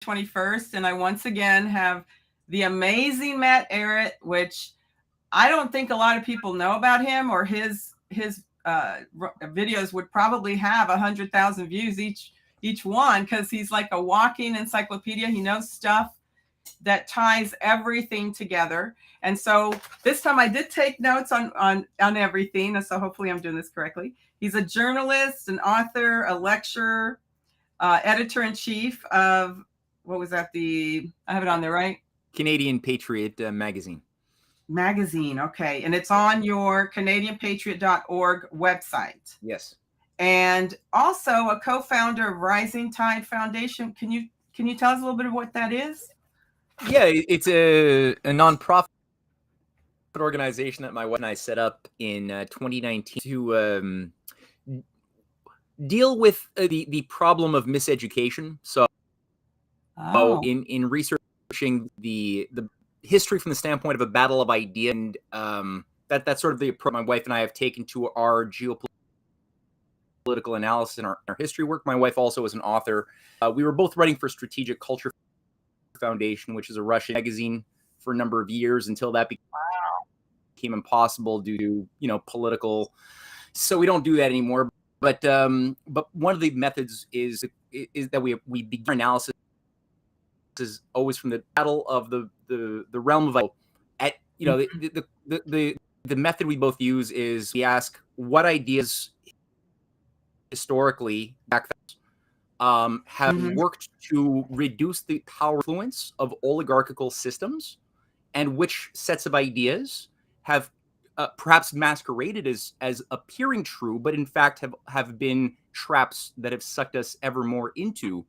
21st, and I once again have the amazing Matt Ehret, which I don't think a lot of people know about him, or his videos would probably have 100,000 views each one, because he's like a walking encyclopedia. He knows stuff that ties everything together. And so this time I did take notes on everything. So hopefully I'm doing this correctly. He's a journalist, an author, a lecturer, editor-in-chief of, what was that? I have it on there, right? Canadian Patriot magazine. Okay. And it's on your CanadianPatriot.org website. Yes. And also a co-founder of Rising Tide Foundation. Can you tell us a little bit of what that is? Yeah, it's a nonprofit organization that my wife and I set up in 2019 to deal with the problem of miseducation. So in researching the history from the standpoint of a battle of ideas, and that's sort of the approach my wife and I have taken to our geopolitical analysis and our history work. My wife also is an author. We were both writing for Strategic Culture Foundation, which is a Russian magazine, for a number of years until that became impossible due to political. So we don't do that anymore. But one of the methods is that we begin our analysis is always from the battle of the realm of the method we both use is we ask what ideas historically back have worked to reduce the power influence of oligarchical systems, and which sets of ideas have perhaps masqueraded as appearing true, but in fact have been traps that have sucked us ever more into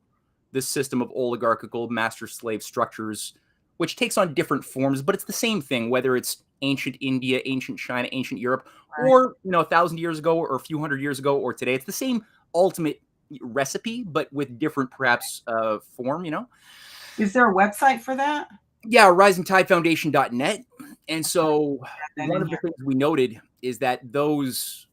this system of oligarchical master-slave structures, which takes on different forms, but it's the same thing, whether it's ancient India, ancient China, ancient Europe, or 1,000 years ago, or a few hundred years ago, or today. It's the same ultimate recipe, but with different perhaps form. Is there a website for that? Yeah, risingtidefoundation.net. And so one of the things we noted is that those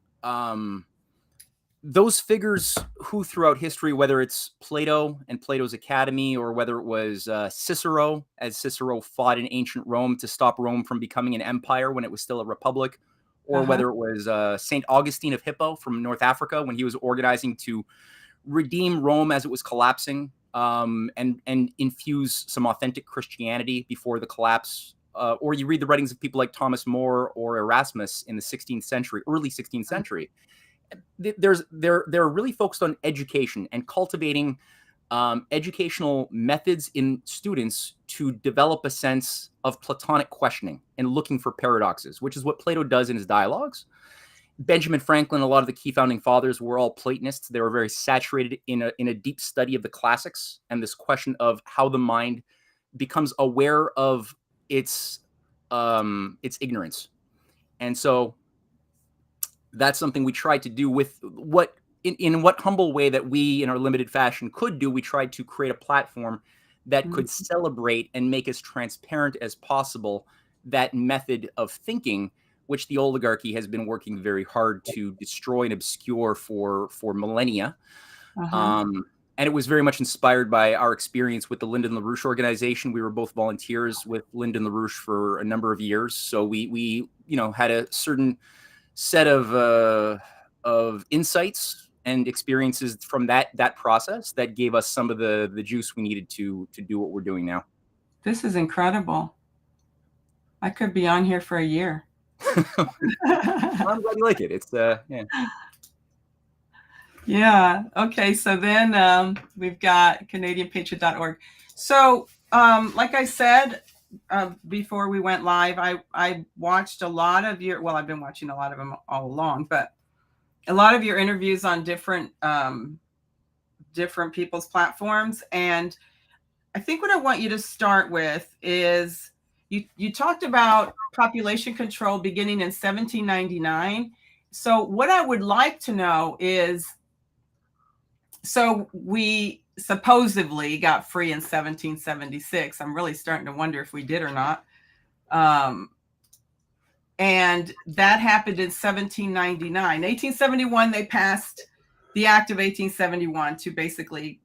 figures who throughout history, whether it's Plato and Plato's Academy, or whether it was Cicero, as Cicero fought in ancient Rome to stop Rome from becoming an empire when it was still a republic, or whether it was St. Augustine of Hippo from North Africa when he was organizing to redeem Rome as it was collapsing, and infuse some authentic Christianity before the collapse. Or you read the writings of people like Thomas More or Erasmus in the 16th century, early 16th century. They're really focused on education and cultivating educational methods in students to develop a sense of Platonic questioning and looking for paradoxes, which is what Plato does in his dialogues. Benjamin Franklin, a lot of the key founding fathers were all Platonists. They were very saturated in a deep study of the classics and this question of how the mind becomes aware of its ignorance. And so that's something we tried to do with in what humble way that we, in our limited fashion, could do. We tried to create a platform that could celebrate and make as transparent as possible that method of thinking, which the oligarchy has been working very hard to destroy and obscure for millennia. And it was very much inspired by our experience with the Lyndon LaRouche organization. We were both volunteers with Lyndon LaRouche for a number of years. So we had a certain set of insights and experiences from that process that gave us some of the juice we needed to do what we're doing now. This is incredible. I could be on here for a year. I'm glad you like it. It's yeah. Yeah. Okay. So then we've got CanadianPatriot.org. So like I said before we went live, I watched a lot of I've been watching a lot of them all along, but a lot of your interviews on different people's platforms. And I think what I want you to start with is you talked about population control beginning in 1799. So what I would like to know is, so we supposedly got free in 1776. I'm really starting to wonder if we did or not. And that happened in 1799. 1871, they passed the Act of 1871 to basically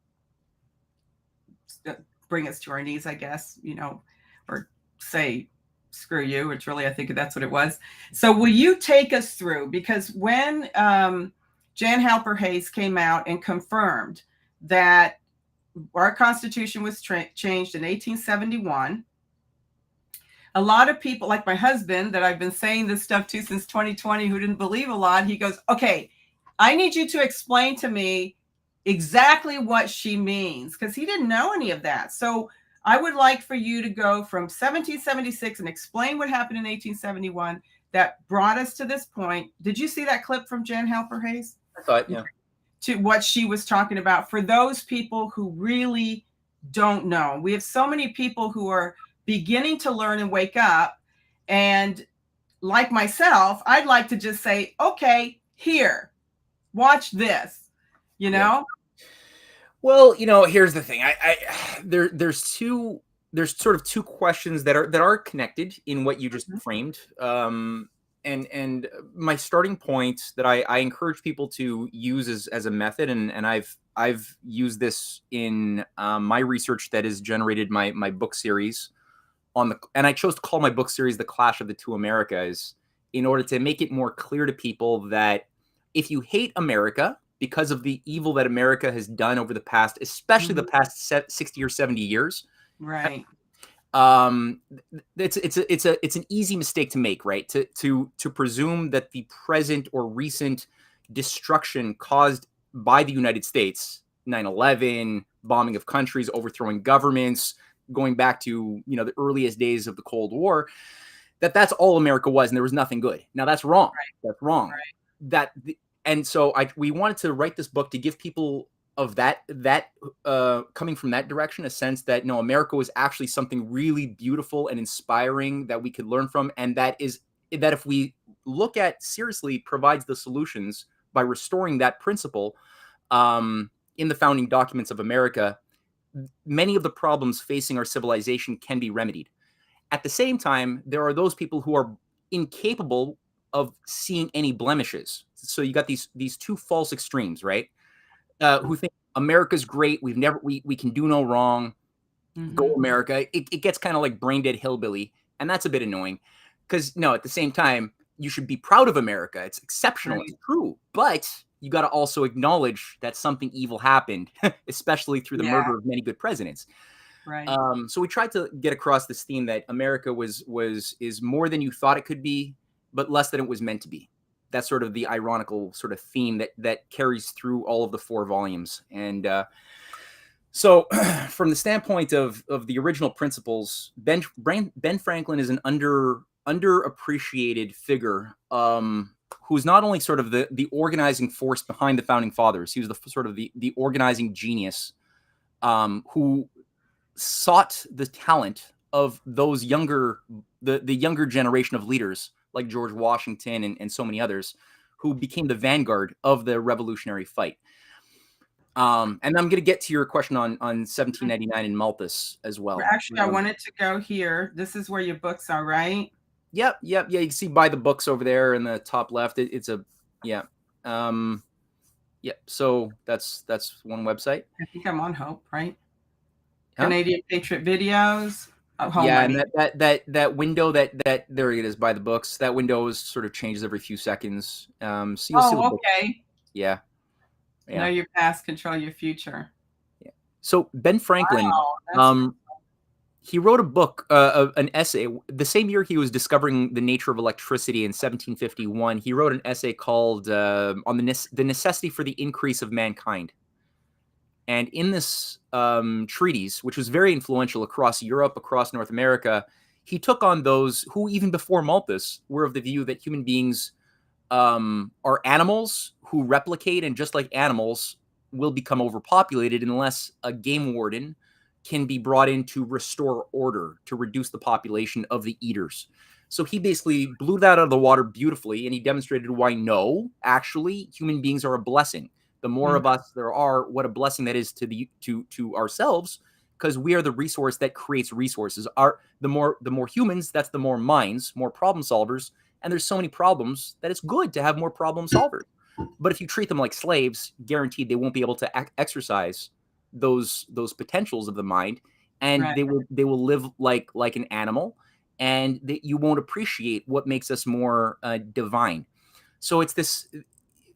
bring us to our knees, I guess, or say screw you, which really I think that's what it was. So will you take us through, because when Jan Halper Hayes came out and confirmed that our Constitution was changed in 1871, a lot of people, like my husband that I've been saying this stuff to since 2020, who didn't believe a lot, he goes, okay, I need you to explain to me exactly what she means, because he didn't know any of that. So I would like for you to go from 1776 and explain what happened in 1871 that brought us to this point. Did you see that clip from Jan Halper Hayes? I thought, yeah. To what she was talking about for those people who really don't know. We have so many people who are beginning to learn and wake up. And like myself, I'd like to just say, okay, here, watch this, you know? Yeah. Well, here's the thing. There's sort of two questions that are connected in what you just framed. And my starting point that I encourage people to use as a method, and I've used this in my research that has generated my book series and I chose to call my book series The Clash of the Two Americas in order to make it more clear to people that if you hate America because of the evil that America has done over the past, especially the past 60 or 70 years, right? It's an easy mistake to make, right? To presume that the present or recent destruction caused by the United States, 9/11, bombing of countries, overthrowing governments, going back to the earliest days of the Cold War, that's all America was, and there was nothing good. Now that's wrong. Right. That's wrong. Right. And so we wanted to write this book to give people of that coming from that direction a sense that no, America was actually something really beautiful and inspiring that we could learn from, and that if we look at seriously provides the solutions by restoring that principle in the founding documents of America. Many of the problems facing our civilization can be remedied. At the same time, there are those people who are incapable of seeing any blemishes. So you got these two false extremes, right? Who think America's great. We can do no wrong. Go America. It gets kind of like brain dead hillbilly. And that's a bit annoying because at the same time, you should be proud of America. It's exceptional. Right. It's true. But you got to also acknowledge that something evil happened, especially through the murder of many good presidents. Right. So we tried to get across this theme that America is more than you thought it could be, but less than it was meant to be. That's sort of the ironical sort of theme that carries through all of the 4 volumes. And so from the standpoint of the original principles, Ben Franklin is an underappreciated figure who's not only sort of the organizing force behind the founding fathers. He was the sort of the organizing genius who sought the talent of those the younger generation of leaders like George Washington and so many others who became the vanguard of the revolutionary fight. And I'm going to get to your question on 1799 in Malthus as well. Actually, I wanted to go here. This is where your books are, right? Yep. Yeah. You can see buy the books over there in the top left. It's a, yeah. So that's one website. I think I'm on Hope, right? Huh? Canadian Patriot Videos. And that window that there it is by the books. That window is sort of changes every few seconds. So you'll see the okay. Book. Yeah. Know your past, control your future. Yeah. So Ben Franklin, he wrote a book, an essay. The same year he was discovering the nature of electricity in 1751, he wrote an essay called on the necessity for the increase of mankind. And in this treatise, which was very influential across Europe, across North America, he took on those who, even before Malthus, were of the view that human beings are animals who replicate, and just like animals, will become overpopulated unless a game warden can be brought in to restore order, to reduce the population of the eaters. So he basically blew that out of the water beautifully, and he demonstrated why no, actually, human beings are a blessing. The more of us there are, what a blessing that is to ourselves, because we are the resource that creates resources. The more humans, that's the more minds, more problem solvers, and there's so many problems that it's good to have more problem solvers. But if you treat them like slaves, guaranteed they won't be able to exercise those potentials of the mind, and Right. they will live like an animal, and you won't appreciate what makes us more divine. So it's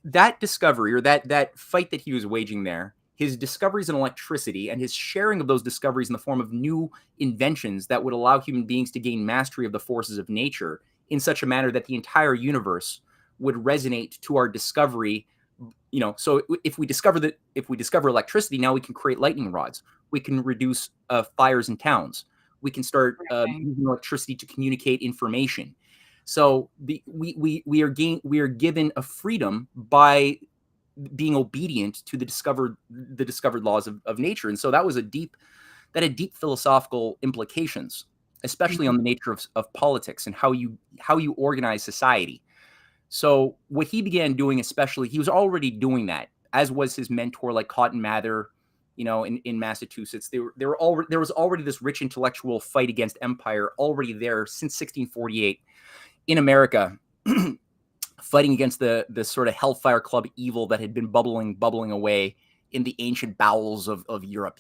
that discovery, or that fight that he was waging there, his discoveries in electricity and his sharing of those discoveries in the form of new inventions that would allow human beings to gain mastery of the forces of nature in such a manner that the entire universe would resonate to our discovery. So if we discover electricity, now we can create lightning rods. We can reduce fires in towns. We can start using electricity to communicate information. So we are given a freedom by being obedient to the discovered laws of nature. And so that had deep philosophical implications, especially on the nature of politics and how you organize society. So what he began doing, especially, he was already doing that, as was his mentor, like Cotton Mather, in Massachusetts. There was already this rich intellectual fight against empire already there since 1648 in America, fighting against the sort of Hellfire Club evil that had been bubbling away in the ancient bowels of Europe,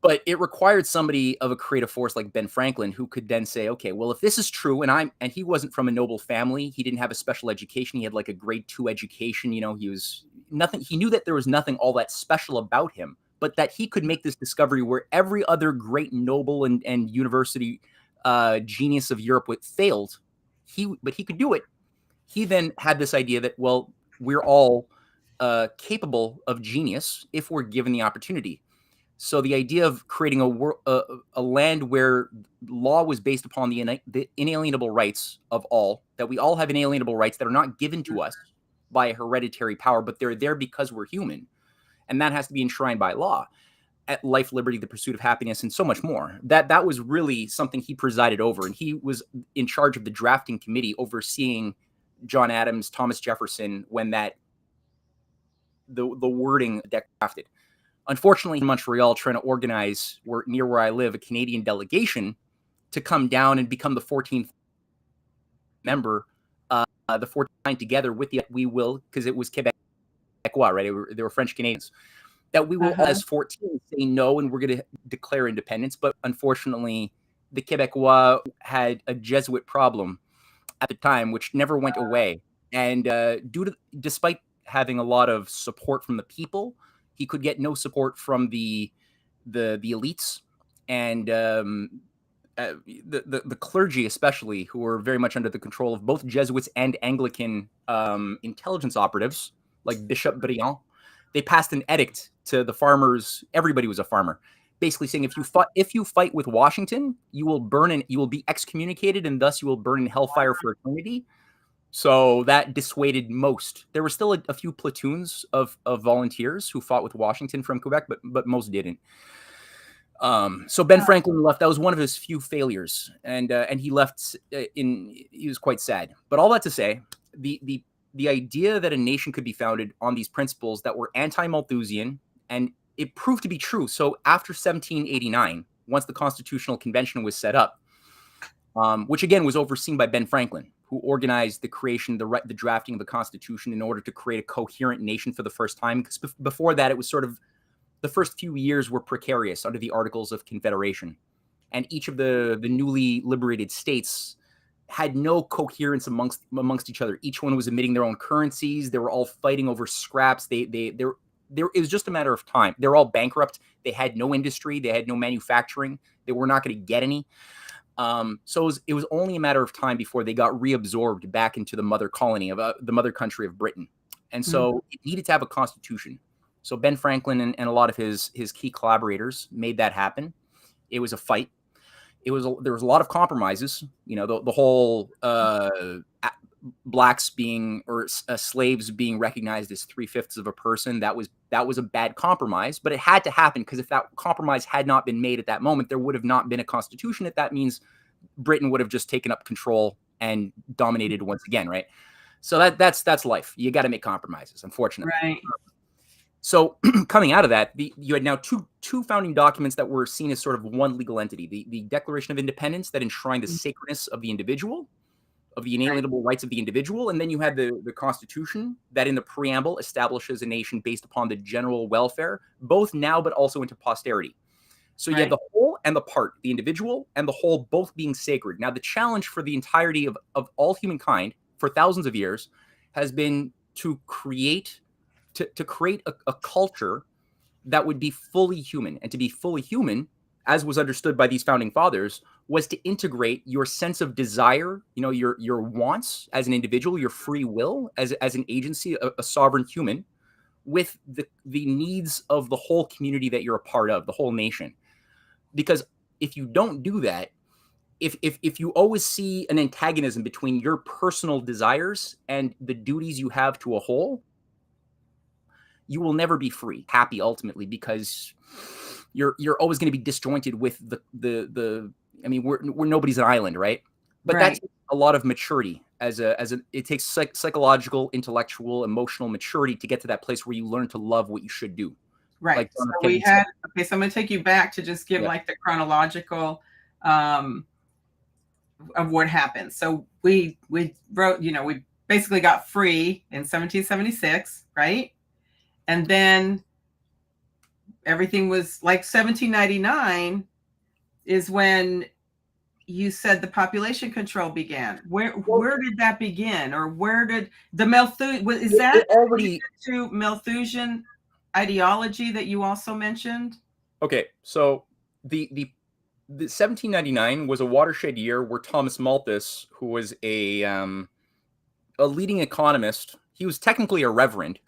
But it required somebody of a creative force like Ben Franklin, who could then say, okay, well, if this is true, and he wasn't from a noble family, he didn't have a special education, he had like a grade 2 education, he knew that there was nothing all that special about him, but that he could make this discovery where every other great noble and university genius of Europe failed. But he could do it. He then had this idea that, well, we're all capable of genius if we're given the opportunity. So the idea of creating a land where law was based upon the inalienable rights of all, that we all have inalienable rights that are not given to us by a hereditary power, but they're there because we're human. And that has to be enshrined by law. At life, liberty, the pursuit of happiness, and so much more. That was really something he presided over. And he was in charge of the drafting committee overseeing John Adams, Thomas Jefferson, when the wording drafted. Unfortunately, in Montreal, trying to organize near where I live, a Canadian delegation to come down and become the 14th member, the 14th together with the we will, because it was Quebecois, right? They were French Canadians. That we will, as 14, say no, and we're going to declare independence. But unfortunately, the Quebecois had a Jesuit problem at the time, which never went away. And despite having a lot of support from the people, he could get no support from the elites and the clergy, especially, who were very much under the control of both Jesuits and Anglican intelligence operatives, like Bishop Briand. They passed an edict to the farmers. Everybody was a farmer, basically saying if you fight with Washington, you will be excommunicated, and thus you will burn in hellfire for eternity. So that dissuaded most. There were still a few platoons of volunteers who fought with Washington from Quebec, but most didn't. So Ben Franklin left. That was one of his few failures, and he left. He was quite sad. But all that to say, the idea that a nation could be founded on these principles that were anti-Malthusian, and it proved to be true. So after 1789, once the Constitutional Convention was set up, which again was overseen by Ben Franklin, who organized the creation, the drafting of the Constitution in order to create a coherent nation for the first time. Because before that, it was sort of the first few years were precarious under the Articles of Confederation, and each of the newly liberated states had no coherence amongst each other. Each one was emitting their own currencies. They were all fighting over scraps. It was just a matter of time. They were all bankrupt. They had no industry. They had no manufacturing. They were not going to get any. So it was only a matter of time before they got reabsorbed back into the mother colony of the mother country of Britain. And so it needed to have a constitution. So Ben Franklin and a lot of his key collaborators made that happen. It was a fight. There was a lot of compromises. The whole blacks being or slaves being recognized as 3/5 of a person. That was a bad compromise, but it had to happen, because if that compromise had not been made at that moment, there would have not been a constitution. That means Britain would have just taken up control and dominated once again, right? So that's life. You got to make compromises, unfortunately. Right. So coming out of that, you had now two founding documents that were seen as sort of one legal entity: the Declaration of Independence that enshrined the sacredness of the individual, of the inalienable rights of the individual, and then you had the Constitution that, in the preamble, establishes a nation based upon the general welfare, both now but also into posterity. So you have the whole and the part, the individual and the whole both being sacred. Now, the challenge for the entirety of all humankind for thousands of years has been to create a culture that would be fully human. And to be fully human, as was understood by these founding fathers, was to integrate your sense of desire, your wants as an individual, your free will as an agency, a sovereign human, with the needs of the whole community that you're a part of, the whole nation. Because if you don't do that, if you always see an antagonism between your personal desires and the duties you have to a whole, you will never be free, happy ultimately, because you're always going to be disjointed with the I mean, we're nobody's an island, right? But that's a lot of maturity it takes psychological, intellectual, emotional maturity to get to that place where you learn to love what you should do. Right. Like so we had, okay, so I'm going to take you back to just give like the chronological of what happened. So we wrote, we basically got free in 1776, right? And then everything was like 1799 is when you said the population control began. Where did that begin? Or where did the Malthusian, is that already to Malthusian ideology that you also mentioned? Okay, so the 1799 was a watershed year where Thomas Malthus, who was a leading economist, he was technically a reverend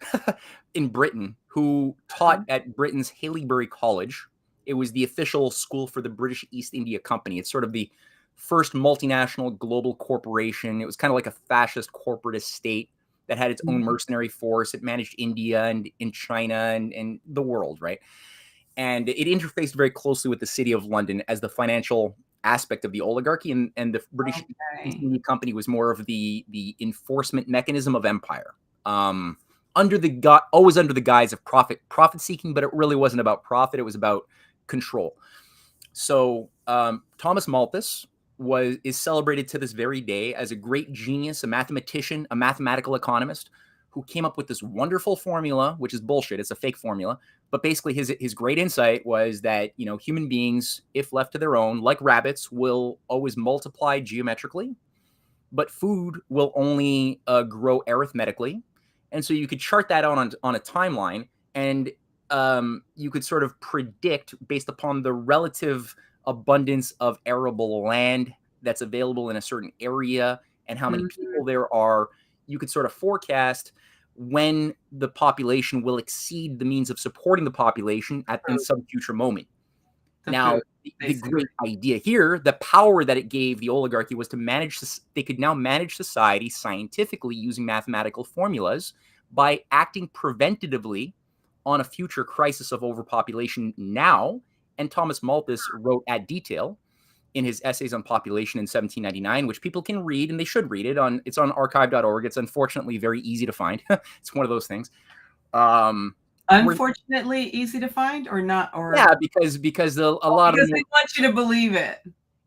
in Britain, who taught at Britain's Haileybury College. It was the official school for the British East India Company. It's sort of the first multinational global corporation. It was kind of like a fascist corporate state that had its own mercenary force. It managed India and in China and the world, right? And it interfaced very closely with the city of London as the financial aspect of the oligarchy, and the British East India Company was more of the enforcement mechanism of empire. Always under the guise of profit seeking, but it really wasn't about profit. It was about control. So Thomas Malthus is celebrated to this very day as a great genius, a mathematician, a mathematical economist who came up with this wonderful formula, which is bullshit. It's a fake formula. But basically his great insight was that, human beings, if left to their own, like rabbits, will always multiply geometrically, but food will only grow arithmetically. And so you could chart that on a timeline, and you could sort of predict based upon the relative abundance of arable land that's available in a certain area and how many people there are. You could sort of forecast when the population will exceed the means of supporting the population in some future moment. Now, the great idea here, the power that it gave the oligarchy was to manage this. They could now manage society scientifically using mathematical formulas by acting preventatively on a future crisis of overpopulation now. And Thomas Malthus wrote at detail in his essays on population in 1799, which people can read, and they should read it. It's on archive.org. It's unfortunately very easy to find. It's one of those things. Unfortunately easy to find or not? Or yeah, because a lot of them they want you to believe it.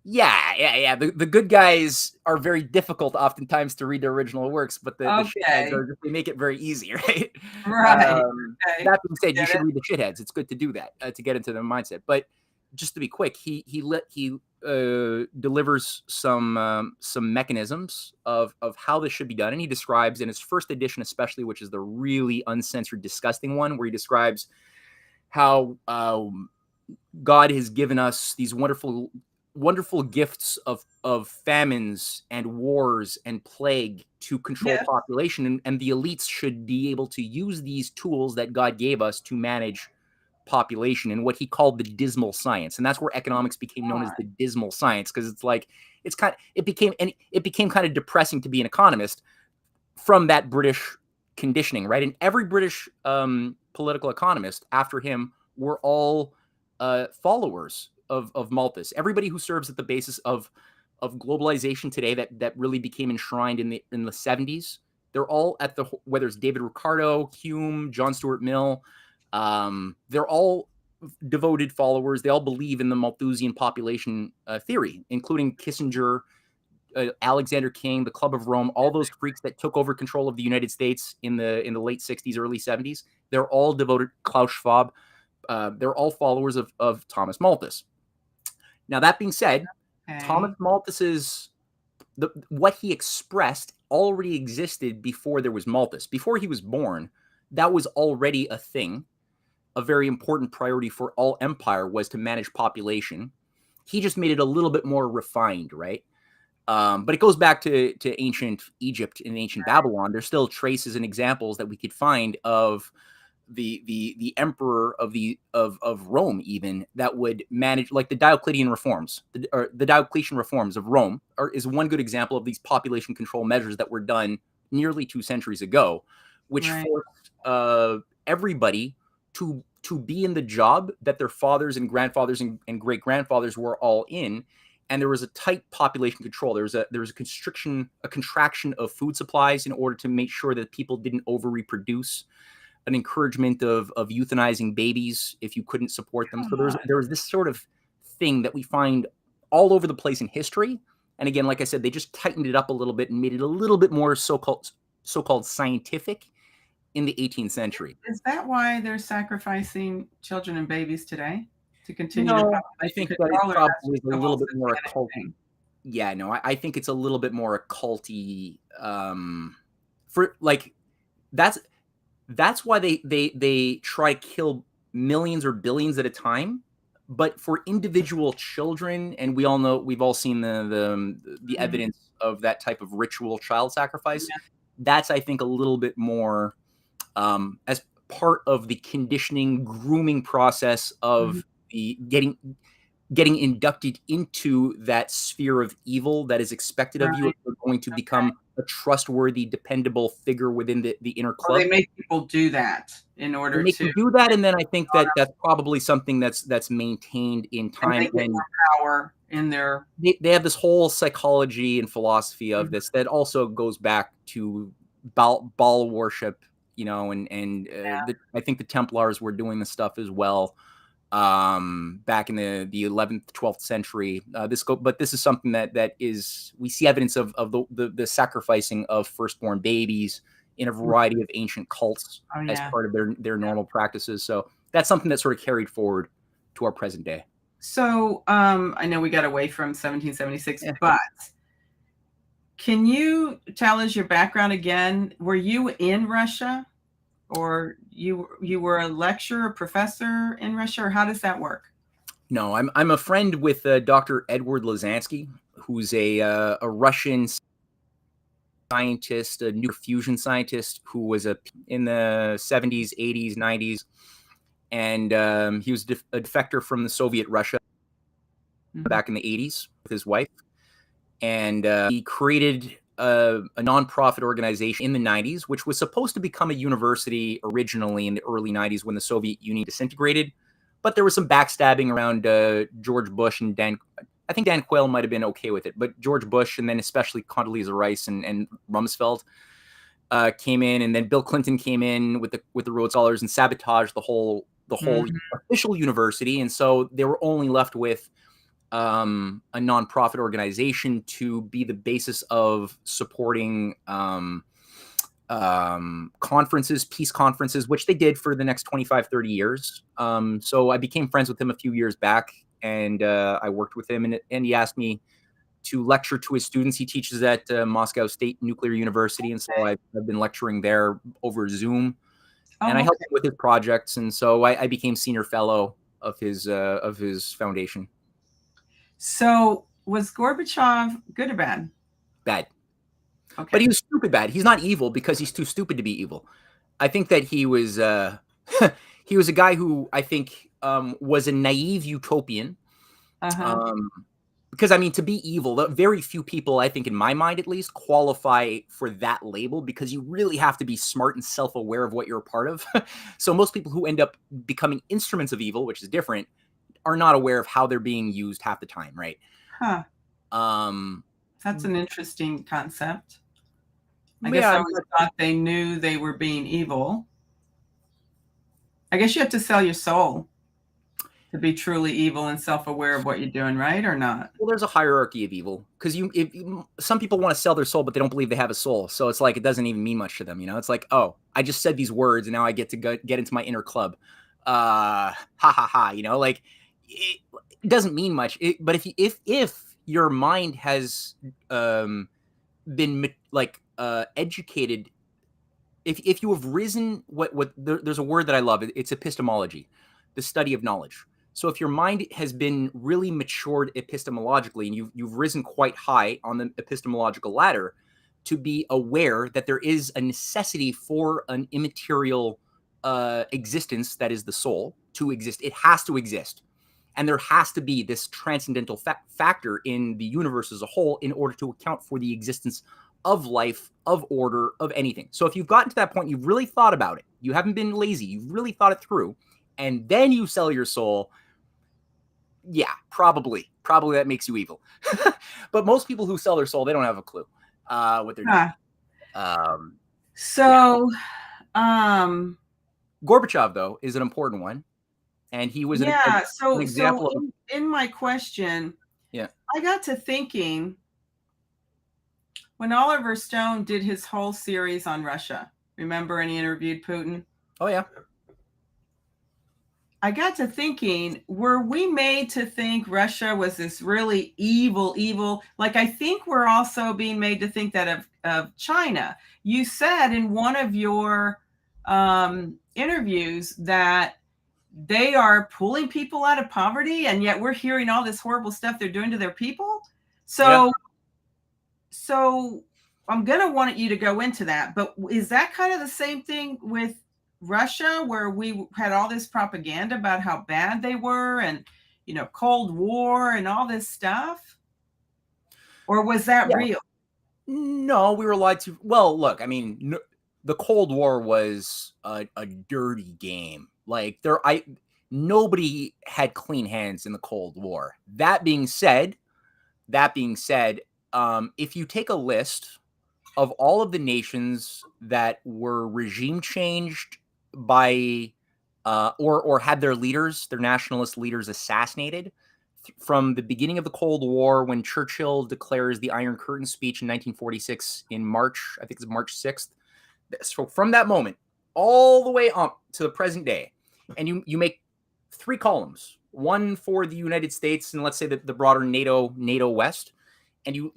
Yeah. The good guys are very difficult oftentimes to read their original works, but the shitheads they make it very easy, right? Right. That being said, you should read the shitheads. It's good to do that to get into their mindset. But just to be quick, he delivers some mechanisms of how this should be done, and he describes in his first edition, especially, which is the really uncensored, disgusting one, where he describes how God has given us these wonderful gifts of famines and wars and plague to control population, and the elites should be able to use these tools that God gave us to manage population in what he called the dismal science. And that's where economics became known as the dismal science, because it became kind of depressing to be an economist from that British conditioning, right? And every British political economist after him were all followers of Malthus. Everybody who serves at the basis of globalization today that really became enshrined in the 70s, they're all whether it's David Ricardo, Hume, John Stuart Mill, they're all devoted followers. They all believe in the Malthusian population theory, including Kissinger, Alexander King, the Club of Rome, all those freaks that took over control of the United States in the late 60s, early 70s. They're all devoted. Klaus Schwab. they're all followers of Thomas Malthus. Now, that being said, Thomas Malthus's what he expressed already existed before there was Malthus. Before he was born, that was already a thing. A very important priority for all empire was to manage population. He just made it a little bit more refined, right? But it goes back to ancient Egypt and ancient Babylon. There's still traces and examples that we could find of the emperor of Rome, even, that would manage, like the Diocletian reforms. The Diocletian reforms of Rome is one good example of these population control measures that were done nearly 2 centuries ago, which forced everybody to be in the job that their fathers and grandfathers and great grandfathers were all in. And there was a tight population control. There was a contraction of food supplies in order to make sure that people didn't over reproduce, an encouragement of euthanizing babies if you couldn't support them. So there was this sort of thing that we find all over the place in history. And again, like I said, they just tightened it up a little bit and made it a little bit more so-called scientific in the 18th century. Is that why they're sacrificing children and babies today? To continue I think that it's probably a little bit more occulty. Yeah, no, I think it's a little bit more occulty. For like, that's why they try to kill millions or billions at a time. But for individual children, and we all know, we've all seen the evidence of that type of ritual child sacrifice. Yeah. That's, I think, a little bit more as part of the conditioning, grooming process of the getting inducted into that sphere of evil that is expected of you if you're going to become a trustworthy, dependable figure within the inner club. Well, they make people do that in order to do that, and then I think that's probably something that's maintained in time. And power in their they have this whole psychology and philosophy of this that also goes back to Baal worship, you know, and I think the Templars were doing this stuff as well. Back in the 11th, 12th century, but this is something that is, we see evidence of the sacrificing of firstborn babies in a variety of ancient cults as part of their normal practices. So that's something that sort of carried forward to our present day. So I know we got away from 1776, but can you tell us your background again? Were you in Russia? Or you were a lecturer, a professor in Russia, or how does that work? No, I'm a friend with Dr. Edward Lazansky, who's a Russian scientist, a nuclear fusion scientist, who was in the 70s, 80s, 90s, and he was a defector from the Soviet Russia back in the 80s with his wife, and he created a nonprofit organization in the 90s, which was supposed to become a university originally in the early 90s when the Soviet Union disintegrated. But there was some backstabbing around George Bush and I think Dan Quayle might have been okay with it, but George Bush, and then especially Condoleezza Rice and Rumsfeld came in, and then Bill Clinton came in with the Rhodes Scholars and sabotaged the whole official university. And so they were only left with a nonprofit organization to be the basis of supporting conferences, peace conferences, which they did for the next 25, 30 years. So I became friends with him a few years back, and I worked with him, and he asked me to lecture to his students. He teaches at Moscow State Nuclear University, and so I've been lecturing there over Zoom, and I helped him with his projects, and so I became senior fellow of his foundation. So was Gorbachev good or bad? Bad. Okay. But he was stupid bad. He's not evil because he's too stupid to be evil. I think that he was he was a guy who I think was a naive utopian. Because I mean, to be evil, very few people, I think in my mind at least, qualify for that label, because you really have to be smart and self-aware of what you're a part of. So most people who end up becoming instruments of evil, which is different, are not aware of how they're being used half the time, right? Huh. That's an interesting concept. I guess I always thought they knew they were being evil. I guess you have to sell your soul to be truly evil and self-aware of what you're doing, right, or not? Well, there's a hierarchy of evil, because some people want to sell their soul, but they don't believe they have a soul. So it's like it doesn't even mean much to them, you know. It's like, oh, I just said these words, and now I get to get into my inner club. ha ha ha, you know, like it doesn't mean much. But if your mind has been like educated, if you have risen, there's a word that I love. It's epistemology, the study of knowledge. So if your mind has been really matured epistemologically, and you've risen quite high on the epistemological ladder, to be aware that there is a necessity for an immaterial existence that is the soul to exist. It has to exist. And there has to be this transcendental factor in the universe as a whole in order to account for the existence of life, of order, of anything. So if you've gotten to that point, you've really thought about it. You haven't been lazy. You've really thought it through. And then you sell your soul. Yeah, probably that makes you evil. But most people who sell their soul, they don't have a clue what they're doing. Gorbachev, though, is an important one. And he was an example of... in my question, I got to thinking, when Oliver Stone did his whole series on Russia, remember, and he interviewed Putin? Oh, yeah. I got to thinking, were we made to think Russia was this really evil? Like, I think we're also being made to think that of China. You said in one of your interviews that they are pulling people out of poverty, and yet we're hearing all this horrible stuff they're doing to their people. So I'm going to want you to go into that. But is that kind of the same thing with Russia, where we had all this propaganda about how bad they were, and, you know, Cold War and all this stuff? Or was that real? No, we were lied to. Well, look, I mean, the Cold War was a dirty game. Like, nobody had clean hands in the Cold War. That being said, if you take a list of all of the nations that were regime changed by or had their leaders, their nationalist leaders, assassinated from the beginning of the Cold War, when Churchill declares the Iron Curtain speech in 1946 in March, I think it's March 6th. So from that moment all the way up to the present day, and you make 3 columns, one for the United States and let's say the broader NATO West, and you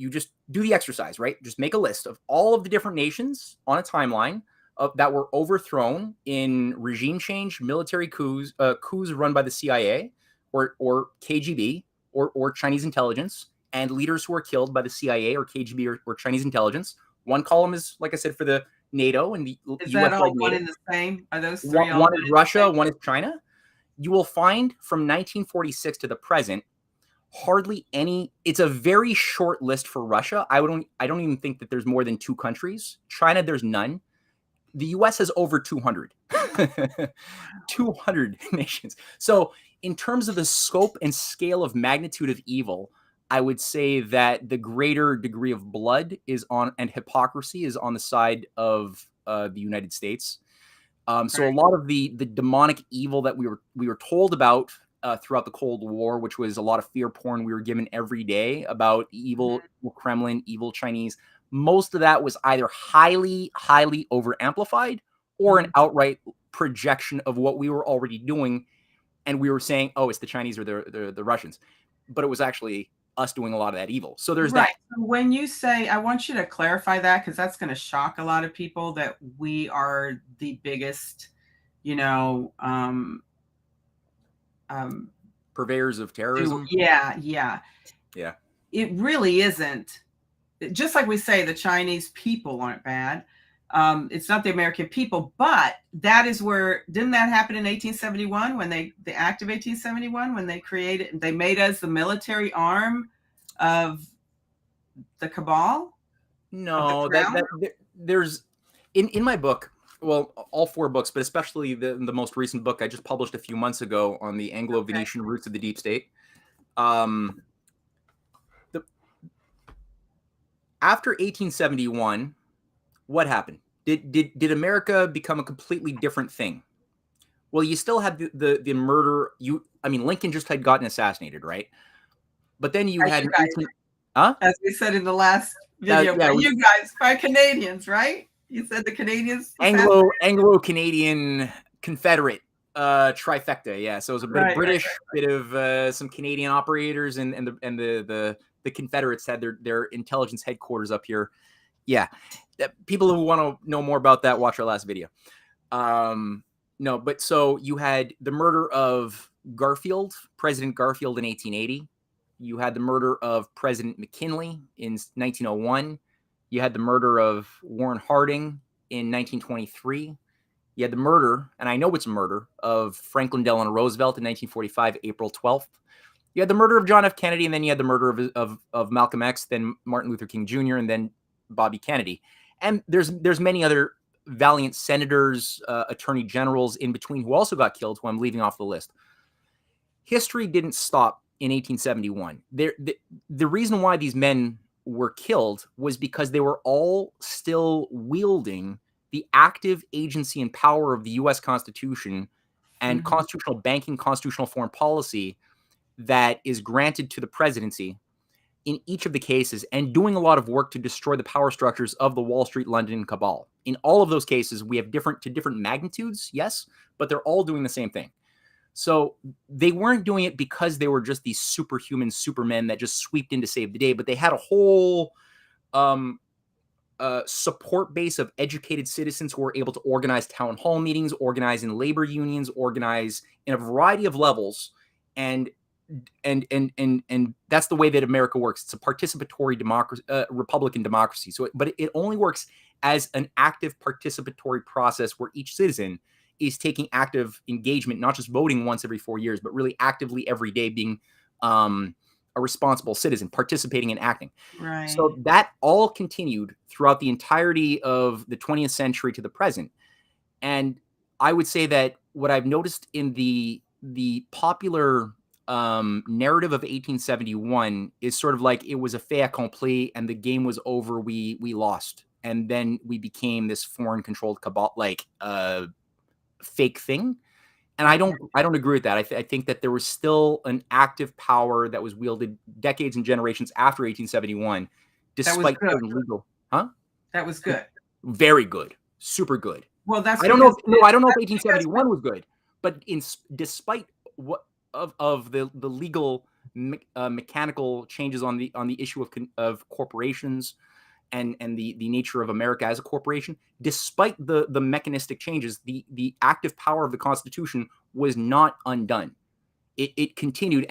just do the exercise, right? Just make a list of all of the different nations on a timeline that were overthrown in regime change, military coups run by the CIA or KGB or Chinese intelligence, and leaders who were killed by the CIA or KGB or Chinese intelligence. One column is, like I said, for the NATO and the US. Is that all one in the same? Are those 3? One is Russia, one is China. You will find from 1946 to the present hardly any. It's a very short list for Russia. I don't even think that there's more than 2 countries. China, there's none. The US has over 200. 200 nations. So in terms of the scope and scale of magnitude of evil, I would say that the greater degree of blood and hypocrisy is on the side of the United States. So a lot of the demonic evil that we were told about throughout the Cold War, which was a lot of fear porn we were given every day about evil Kremlin, evil Chinese, most of that was either highly, highly over amplified or an outright projection of what we were already doing. And we were saying, oh, it's the Chinese or the Russians. But it was actually us doing a lot of that evil. So there's that. So when you say, I want you to clarify that, because that's going to shock a lot of people, that we are the biggest, purveyors of terrorism. Yeah. It really isn't. Just like we say, the Chinese people aren't bad. It's not the American people, but that is where, didn't that happen in 1871 when the act of 1871, when they made us the military arm of the cabal? No, there's in my book, well, all 4 books, but especially the most recent book I just published a few months ago on the Anglo-Venetian roots of the deep state. After 1871, what happened? Did America become a completely different thing? Well, you still had the murder. Lincoln just had gotten assassinated, right? But then you had, as we said in the last video, you guys, by Canadians, right? You said the Canadians, Anglo-Canadian Confederate Trifecta, yeah. So it was a bit of Right, British, bit of some Canadian operators, and the Confederates had their intelligence headquarters up here. Yeah, people who want to know more about that, watch our last video. No, but so you had the murder of Garfield, President Garfield in 1880. You had the murder of President McKinley in 1901. You had the murder of Warren Harding in 1923. You had the murder, and I know it's a murder, of Franklin Delano Roosevelt in 1945, April 12th. You had the murder of John F. Kennedy, and then you had the murder of Malcolm X, then Martin Luther King Jr., and then Bobby Kennedy. And there's many other valiant senators, attorney generals in between who also got killed, who I'm leaving off the list. History didn't stop in 1871. The reason why these men were killed was because they were all still wielding the active agency and power of the U.S. Constitution and constitutional banking, constitutional foreign policy that is granted to the presidency in each of the cases, and doing a lot of work to destroy the power structures of the Wall Street, London cabal. In all of those cases, we have different magnitudes, yes, but they're all doing the same thing. So they weren't doing it because they were just these superhuman supermen that just sweeped in to save the day, but they had a whole support base of educated citizens who were able to organize town hall meetings, organize in labor unions, organize in a variety of levels, and that's the way that America works. It's a participatory democracy, Republican democracy. So, but it only works as an active participatory process where each citizen is taking active engagement, not just voting once every 4 years, but really actively every day being a responsible citizen, participating and acting. right. So that all continued throughout the entirety of the 20th century to the present. And I would say that what I've noticed in the popular narrative of 1871 is sort of like it was a fait accompli and the game was over. We lost, and then we became this foreign controlled cabal, like fake thing. And I don't agree with that. I think that there was still an active power that was wielded decades and generations after 1871, despite certain legal. Huh? That was good. Very good, super good. Well, that's I don't know. I don't know if 1871 was good, but despite what of the legal mechanical changes on the issue of corporations and the nature of America as a corporation, despite the mechanistic changes, the active power of the Constitution was not undone. It continued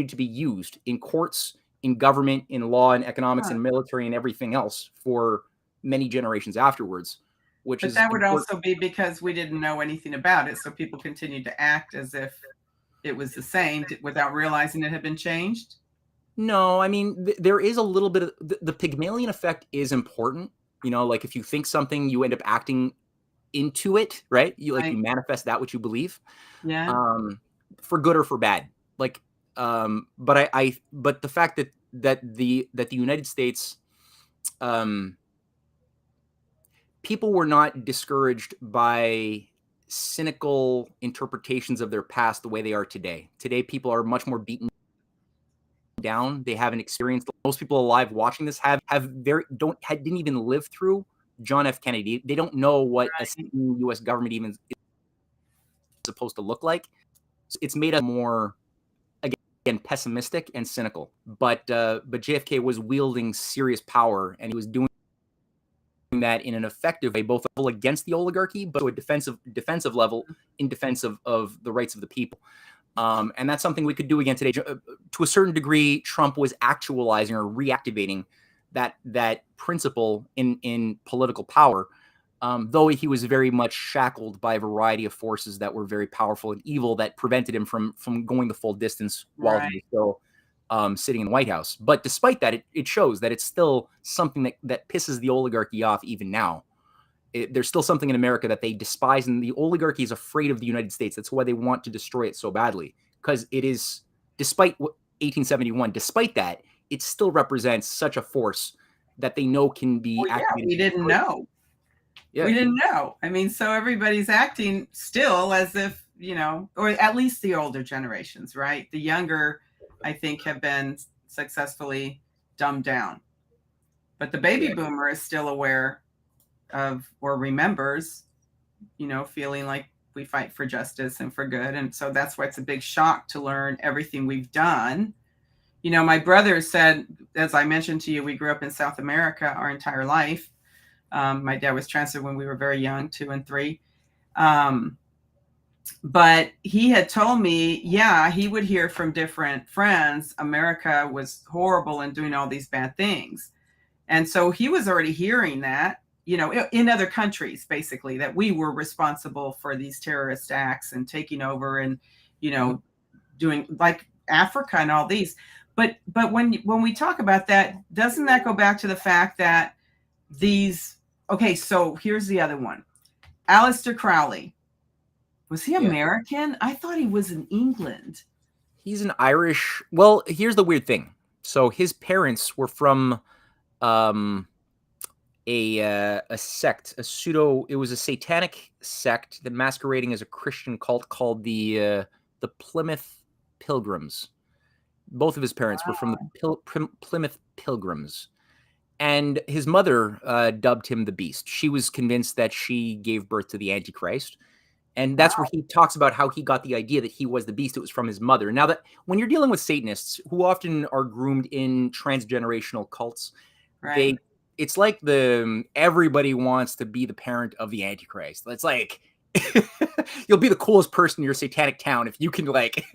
to be used in courts, in government, in law, in economics, in military, and everything else for many generations afterwards. But that would also be because we didn't know anything about it, so people continued to act as if it was the same without realizing it had been changed. No, I mean, there is a little bit of the Pygmalion effect is important. You know, like if you think something, you end up acting into it, right? You you manifest that which you believe. Yeah. For good or for bad. Like, but but the fact that the United States, people were not discouraged by cynical interpretations of their past the way they are today. Today, people are much more beaten down. They haven't experienced. Most people alive watching this didn't even live through John F. Kennedy. They don't know what a U.S. government even is supposed to look like. So it's made us more, again, pessimistic and cynical. But JFK was wielding serious power, and he was doing that in an effective way, both against the oligarchy, but to a defensive level in defense of the rights of the people. And that's something we could do again today. To a certain degree, Trump was actualizing or reactivating that principle in political power, though he was very much shackled by a variety of forces that were very powerful and evil that prevented him from going the full distance while he was still sitting in the White House. But despite that, it shows that it's still something that pisses the oligarchy off even now. There's still something in America that they despise, and the oligarchy is afraid of the United States. That's why they want to destroy it so badly, because it is, despite 1871, despite that, it still represents such a force that they know can be activated. We didn't know. Yeah. We didn't know. I mean, so everybody's acting still as if, or at least the older generations, right? The younger, I think, have been successfully dumbed down. But the baby boomer is still aware of or remembers, feeling like we fight for justice and for good. And so that's why it's a big shock to learn everything we've done. You know, my brother said, as I mentioned to you, we grew up in South America our entire life. My dad was transferred when we were very young, 2 and 3. But he had told me, yeah, he would hear from different friends, America was horrible and doing all these bad things. And so he was already hearing that, you know, in other countries, basically, that we were responsible for these terrorist acts and taking over and, you know, doing like Africa and all these. But when we talk about that, doesn't that go back to the fact that these, okay, so here's the other one. Aleister Crowley. Was he American? I thought he was in England. He's an Irish. Well, here's the weird thing. So his parents were from a sect, a pseudo. It was a satanic sect that masquerading as a Christian cult called the Plymouth Pilgrims. Both of his parents were from the Plymouth Pilgrims. And his mother dubbed him the Beast. She was convinced that she gave birth to the Antichrist. And that's where he talks about how he got the idea that he was the beast. It was from his mother. Now, that when you're dealing with Satanists, who often are groomed in transgenerational cults, right, it's like everybody wants to be the parent of the Antichrist. It's like you'll be the coolest person in your satanic town if you can like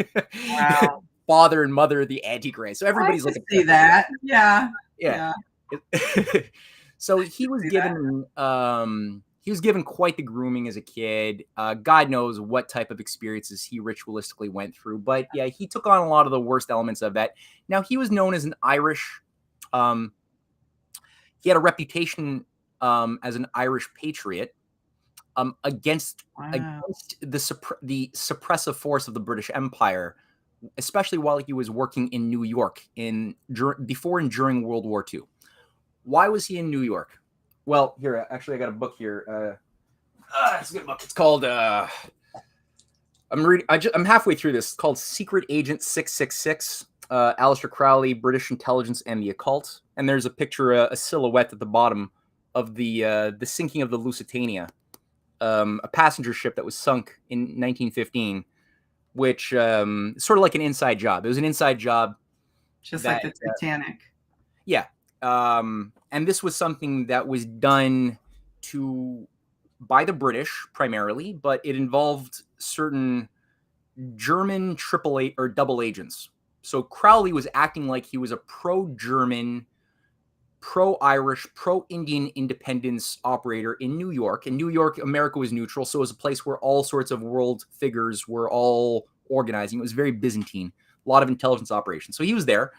father and mother the Antichrist. So everybody's like, see that, yeah. So he was given he was given quite the grooming as a kid. God knows what type of experiences he ritualistically went through. But yeah, he took on a lot of the worst elements of that. Now, he was known as an Irish. He had a reputation as an Irish patriot against the suppressive force of the British Empire, especially while he was working in New York before and during World War II. Why was he in New York? Well, here, actually, I got a book here. It's a good book. It's called, I'm halfway through this. It's called Secret Agent 666, Aleister Crowley, British Intelligence and the Occult. And there's a picture, a silhouette at the bottom of the sinking of the Lusitania, a passenger ship that was sunk in 1915, which is sort of like an inside job. It was an inside job. Just like the Titanic. Yeah. And this was something that was done by the British primarily, but it involved certain German AAA or double agents. So Crowley was acting like he was a pro-German, pro-Irish, pro-Indian independence operator in New York. In New York, America was neutral, so it was a place where all sorts of world figures were all organizing. It was very Byzantine, a lot of intelligence operations. So he was there.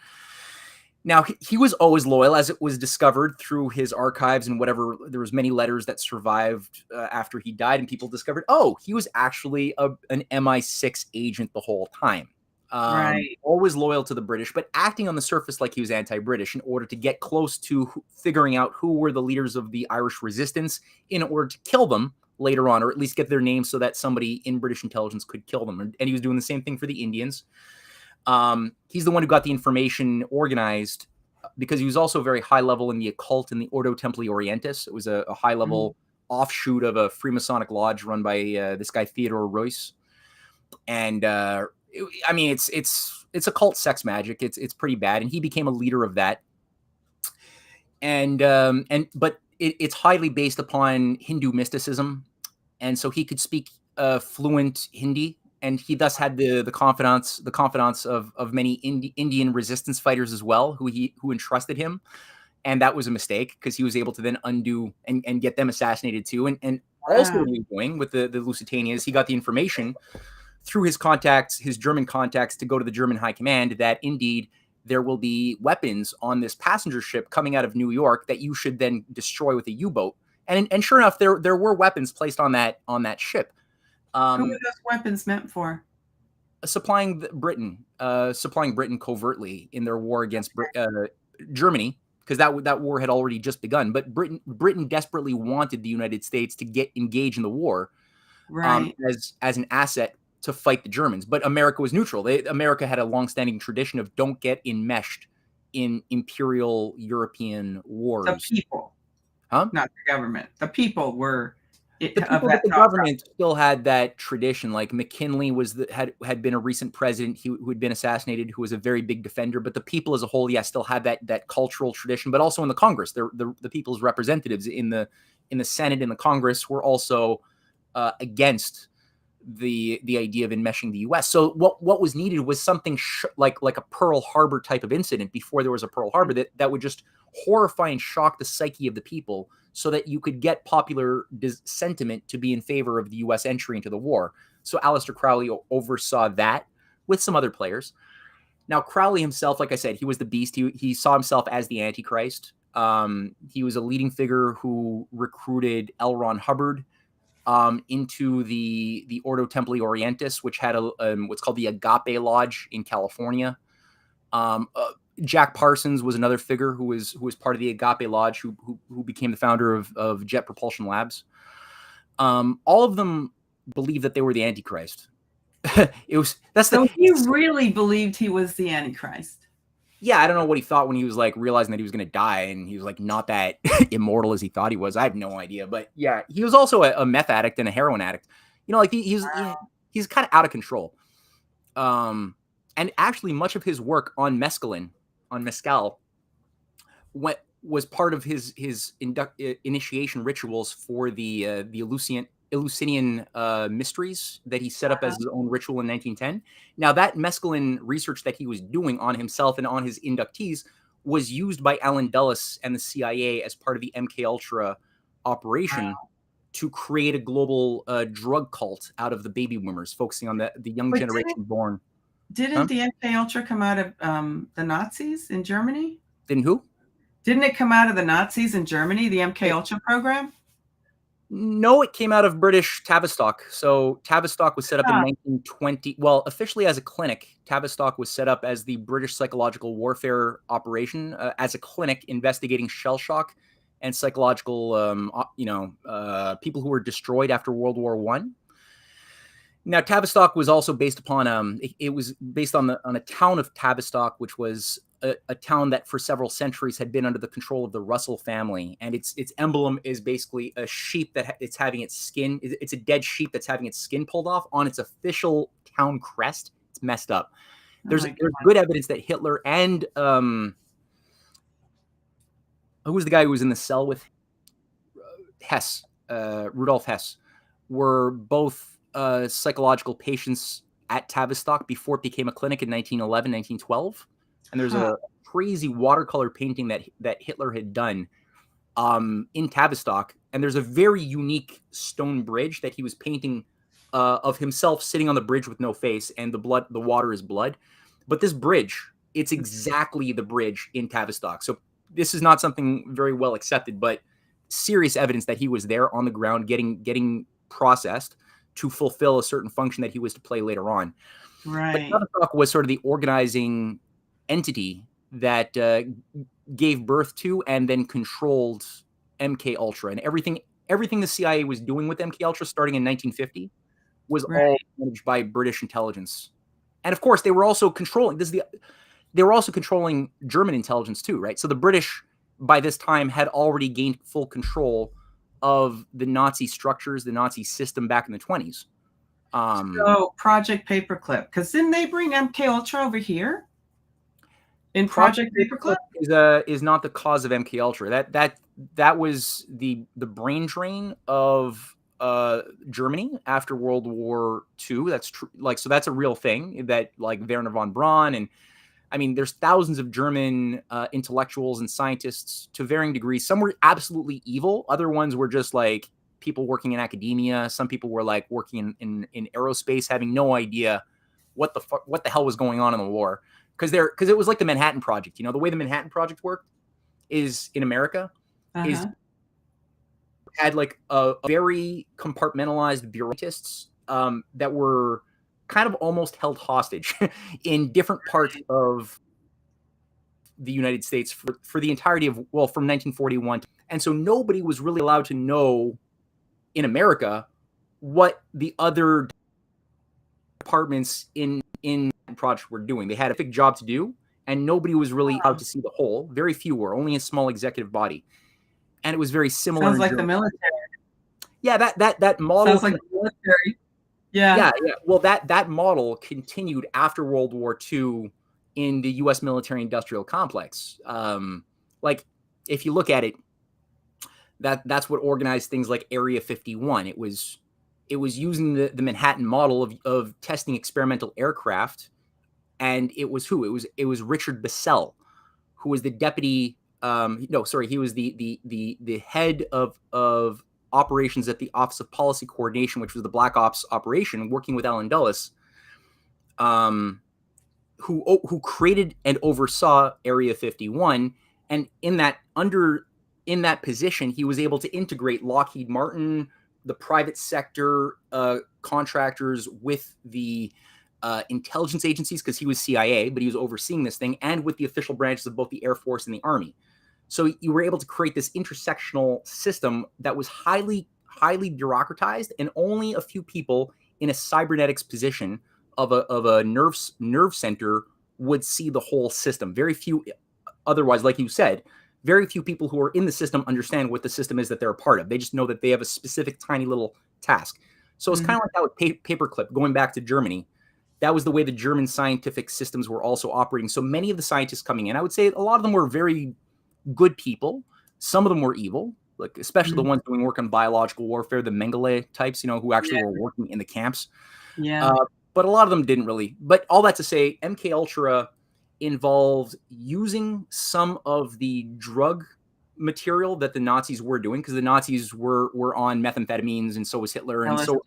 Now, he was always loyal, as it was discovered through his archives and whatever. There was many letters that survived after he died, and people discovered, he was actually an MI6 agent the whole time. Always loyal to the British, but acting on the surface like he was anti-British in order to get close to figuring out who were the leaders of the Irish resistance in order to kill them later on, or at least get their names so that somebody in British intelligence could kill them. And he was doing the same thing for the Indians. He's the one who got the information organized because he was also very high level in the occult in the Ordo Templi Orientis. It was a high level offshoot of a Freemasonic lodge run by this guy Theodore Royce. And it's occult sex magic. It's pretty bad, and he became a leader of that. But it's highly based upon Hindu mysticism, and so he could speak fluent Hindi. And he thus had the confidants of many Indian resistance fighters as well, who entrusted him, and that was a mistake because he was able to then undo and get them assassinated too. And also what he was doing with the Lusitania is he got the information through his German contacts, to go to the German high command that indeed there will be weapons on this passenger ship coming out of New York that you should then destroy with a U-boat. And sure enough, there were weapons placed on that ship. Who were those weapons meant for? Supplying Britain covertly in their war against Germany, because that war had already just begun. But Britain desperately wanted the United States to get engaged in the war, as an asset to fight the Germans. But America was neutral. America had a longstanding tradition of don't get enmeshed in imperial European wars. The people, not the government. The people were The of people that with the thought government still had that tradition. Like McKinley had been a recent president who had been assassinated, who was a very big defender. But the people as a whole, still had that cultural tradition. But also in the Congress, the people's representatives in the Senate and the Congress were also against the idea of enmeshing the U.S. So what was needed was something like a Pearl Harbor type of incident before there was a Pearl Harbor that would just horrify and shock the psyche of the people, so that you could get popular sentiment to be in favor of the U.S. entry into the war. So Aleister Crowley oversaw that with some other players. Now, Crowley himself, like I said, he was the beast. He saw himself as the Antichrist. He was a leading figure who recruited L. Ron Hubbard into the Ordo Templi Orientis, which had what's called the Agape Lodge in California. Jack Parsons was another figure who was part of the Agape Lodge, who became the founder of Jet Propulsion Labs. All of them believed that they were the Antichrist. So he really believed he was the Antichrist. Yeah, I don't know what he thought when he was like realizing that he was going to die, and he was like not that immortal as he thought he was. I have no idea, but yeah, he was also a meth addict and a heroin addict. Like he's kind of out of control. And actually, much of his work on mescaline, on mezcal, was part of his initiation rituals for the Eleusinian mysteries that he set up as his own ritual in 1910. Now, that mescaline research that he was doing on himself and on his inductees was used by Allen Dulles and the CIA as part of the MK Ultra operation to create a global drug cult out of the baby boomers, focusing on the young generation born. Didn't the MK Ultra come out of the Nazis in Germany? Didn't who? Didn't it come out of the Nazis in Germany, the MK Ultra program? No, it came out of British Tavistock. So Tavistock was set up in 1920. Well, officially as a clinic, Tavistock was set up as the British Psychological Warfare Operation, as a clinic investigating shell shock and psychological, people who were destroyed after World War I. Now, Tavistock was also based upon it was based on a town of Tavistock, which was a town that for several centuries had been under the control of the Russell family, and its emblem is basically a sheep that it's having its skin. It's a dead sheep that's having its skin pulled off on its official town crest. It's messed up. There's good evidence that Hitler and who was the guy who was in the cell with Hess, Rudolf Hess, were both psychological patients at Tavistock before it became a clinic in 1911, 1912. And there's a crazy watercolor painting that Hitler had done in Tavistock. And there's a very unique stone bridge that he was painting of himself sitting on the bridge with no face, and the water is blood. But this bridge, it's exactly the bridge in Tavistock. So this is not something very well accepted, but serious evidence that he was there on the ground getting processed to fulfill a certain function that he was to play later on. Right. But Tavistock was sort of the organizing entity that gave birth to and then controlled MK Ultra, and everything the CIA was doing with MK Ultra starting in 1950 was all managed by British intelligence. And of course, they were also controlling German intelligence too, right? So the British by this time had already gained full control of the Nazi structures, the Nazi system back in the 20s. So Project Paperclip, because didn't they bring MK Ultra over here? In Project Paperclip is not the cause of MK Ultra. That was the brain drain of Germany after World War II. That's true. So that's a real thing that Werner von Braun, and I mean, there's thousands of German intellectuals and scientists to varying degrees. Some were absolutely evil. Other ones were just people working in academia. Some people were working in aerospace, having no idea what the hell was going on in the war. Because it was like the Manhattan Project. The way the Manhattan Project worked is in America is had a very compartmentalized bureaucratists that were kind of almost held hostage in different parts of the United States for the entirety of, from 1941. And so nobody was really allowed to know in America what the other departments in project were doing. They had a big job to do, and nobody was really out to see the whole. Very few were, only a small executive body. And it was very similar. Sounds like the military. Yeah, that model. Sounds like the military. Yeah. Yeah, yeah. Well, that model continued after World War II in the U.S. military-industrial complex. Like, if you look at it, that's what organized things like Area 51. It was using the Manhattan model of testing experimental aircraft, and it was who? It was Richard Bissell, who was the deputy. No, sorry, he was the head of operations at the Office of Policy Coordination, which was the Black Ops operation, working with Allen Dulles, who created and oversaw Area 51, and in that position, he was able to integrate Lockheed Martin, the private sector contractors, with the intelligence agencies, because he was CIA, but he was overseeing this thing, and with the official branches of both the Air Force and the Army. So you were able to create this intersectional system that was highly bureaucratized, and only a few people in a cybernetics position of a nerve center would see the whole system. Very few, otherwise, like you said, very few people who are in the system understand what the system is that they're a part of. They just know that they have a specific tiny little task. So it's kind of like that with paperclip, going back to Germany. That was the way the German scientific systems were also operating. So many of the scientists coming in, I would say a lot of them were very good people. Some of them were evil, like especially the ones doing work on biological warfare, the Mengele types, who actually were working in the camps. Yeah. But a lot of them didn't really. But all that to say, MK Ultra involved using some of the drug material that the Nazis were doing, because the Nazis were on methamphetamines, and so was Hitler. And so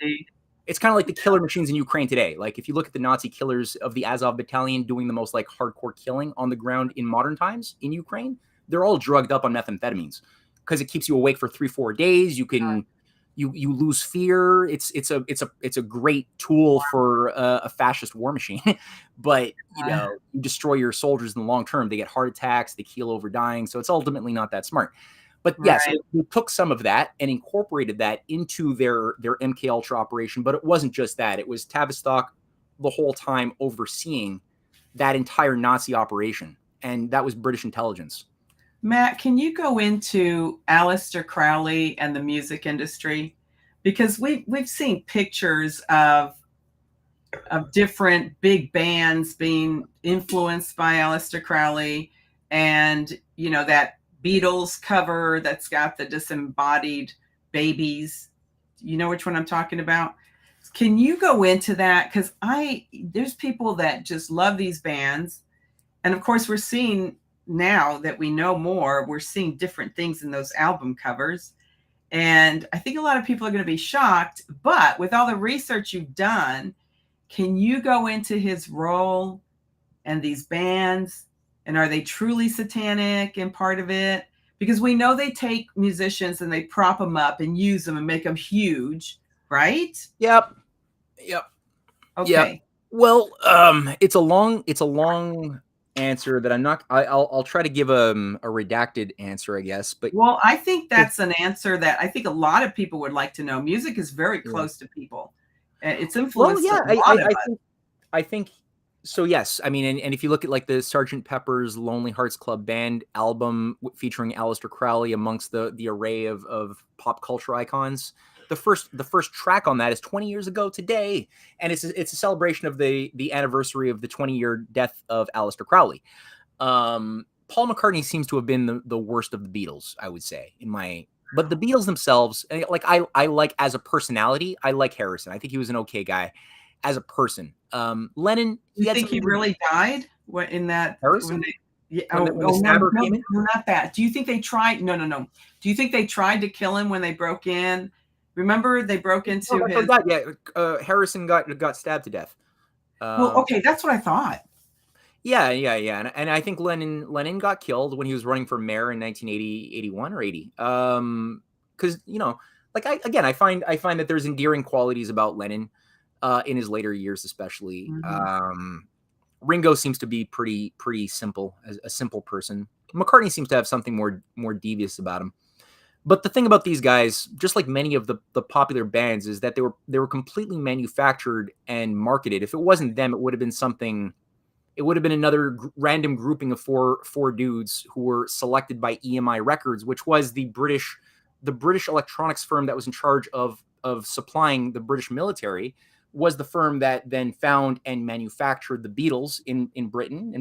it's kind of like the killer machines in Ukraine today. Like, if you look at the Nazi killers of the Azov battalion doing the most like hardcore killing on the ground in modern times in Ukraine, they're all drugged up on methamphetamines, because it keeps you awake for 3-4 days. You can you lose fear. It's a great tool for a fascist war machine. But you destroy your soldiers in the long term. They get heart attacks, they keel over dying. So it's ultimately not that smart. But yes, we took some of that and incorporated that into their MK Ultra operation. But it wasn't just that. It was Tavistock the whole time overseeing that entire Nazi operation. And that was British intelligence. Matt, can you go into Aleister Crowley and the music industry? Because we've seen pictures of different big bands being influenced by Aleister Crowley, and that Beatles cover that's got the disembodied babies. You know which one I'm talking about? Can you go into that? Because there's people that just love these bands, and of course we're seeing, now that we know more, we're seeing different things in those album covers. And I think a lot of people are going to be shocked, but with all the research you've done, can you go into his role and these bands, and are they truly satanic and part of it? Because we know they take musicians and they prop them up and use them and make them huge, right? Yep. Okay. Yep. Well, it's a long answer that I'm not. I'll try to give a redacted answer, I guess. But well, I think that's an answer that I think a lot of people would like to know. Music is very close to people. It's influenced a lot of us. I think so. Yes, I mean, and if you look at like the Sgt. Pepper's Lonely Hearts Club Band album featuring Aleister Crowley amongst the array of pop culture icons, the first track on that is 20 years ago today, and it's a celebration of the anniversary of the 20-year death of Aleister Crowley. Paul McCartney seems to have been the worst of the Beatles, I would say, but the Beatles themselves, like I like as a personality, I like Harrison. I think he was an okay guy as a person. Lennon, you think he really died in that? Harrison? No, not that. Do you think they tried? No. Do you think they tried to kill him when they broke in? Remember, they broke into his. Harrison got stabbed to death. Well, okay, that's what I thought. Yeah, and I think Lennon got killed when he was running for mayor in 1980, 81 or 80. Because I find that there's endearing qualities about Lennon, in his later years, especially. Ringo seems to be pretty simple, as a simple person. McCartney seems to have something more devious about him. But the thing about these guys, just like many of the popular bands, is that they were completely manufactured and marketed. If it wasn't them, it would have been something. It would have been another random grouping of four dudes who were selected by EMI Records, which was the British the British electronics firm that was in charge of supplying the British military was the firm that then found and manufactured the Beatles in Britain, in